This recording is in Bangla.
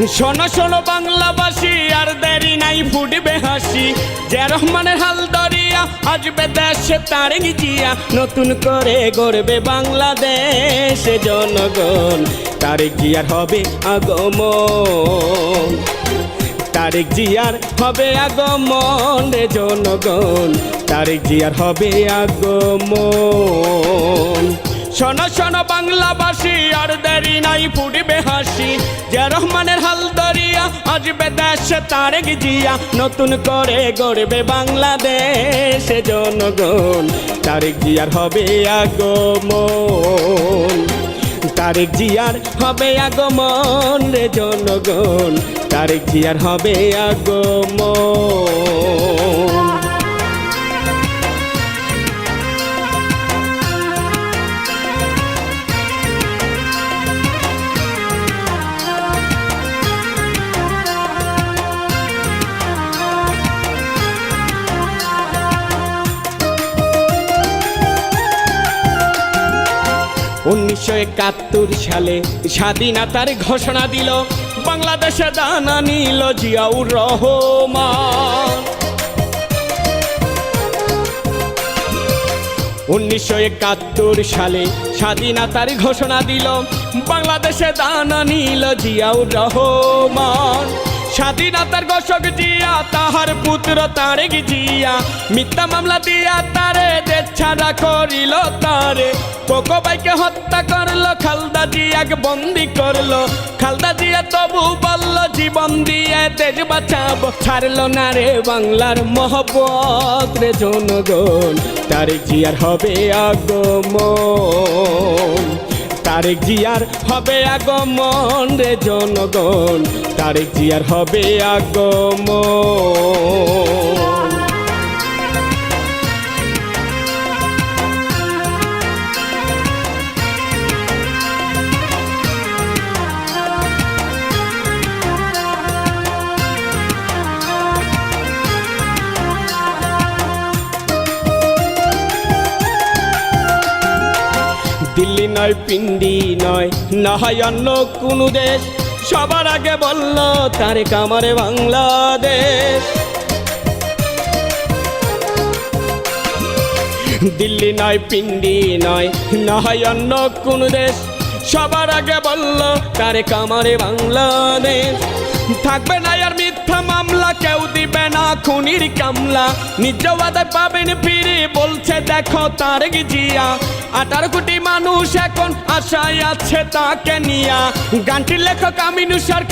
শোনো শোনো বাংলাবাসী, আর দেরি নাই ফুটবে হাসি। যে রহমানের হাল ধরিয়া আসবে দেশে তারেক জিয়া, নতুন করে গড়বে বাংলাদেশ জনগণ। তারেক জিয়ার হবে আগমন, তারেক জিয়ার হবে আগমন রে জনগণ, তারেক জিয়ার হবে আগমন। শোনো শোনো বাংলাবাসী, আর দেরি নাই ফুটবে হাসি। যে রহমানের হাল ধরিয়া আসবে দেশে তারেক জিয়া, নতুন করে গড়বে বাংলাদেশ জনগণ। তারেক জিয়ার হবে আগমন, তারেক জিয়ার হবে আগমন রে জনগণ, তারেক জিয়ার হবে আগমন। 1971 সালে স্বাধীনতার ঘোষণা দিল, বাংলাদেশে দানা নিল জিয়াউর রহমান। 1971 সালে স্বাধীনতার ঘোষণা দিল, বাংলাদেশে দানা নিল জিয়াউর রহমান। স্বাধীনতার ঘোষক জিয়া, তাহার পুত্র তারেক জিয়া, মিথ্যা মামলা দিয়া তারে দেশ ছাড়া করিল তারে। কোকো ভাইকে হত্যা করলো, খালদা জিয়াকে বন্দি করলো। খালদা জিয়া তবু বলল জীবন দিয়ে দেশ বাঁচাবো, ছাড়লো না রে বাংলার মহব্বত রে জনগণ। তারেক জিয়ার হবে আগমন, তারেক জিয়ার হবে আগমন রে জনগণ, তারেক জিয়ার হবে আগমন। দিল্লি নয়, পিন্ডি নয়, না হয় অন্য কোনো দেশ, সবার আগে বলল তারেক আমারে বাংলাদেশ। দিল্লি নয়, পিন্ডি নয়, না হয় অন্য কোনো দেশ, সবার আগে বলল তারেক আমারে বাংলাদেশ। থাকবে না আর মিথ্যা মামলা, কেউ দিবে না খুনির কামলা, নিজ ওয়াদায় পাবেন ফিরে বলছে দেখো তারেক জিয়া। 18 কোটি মানুষ এখন আশায় আছে তাকে নিয়া, গানটির লেখক আমিনুর সরকার।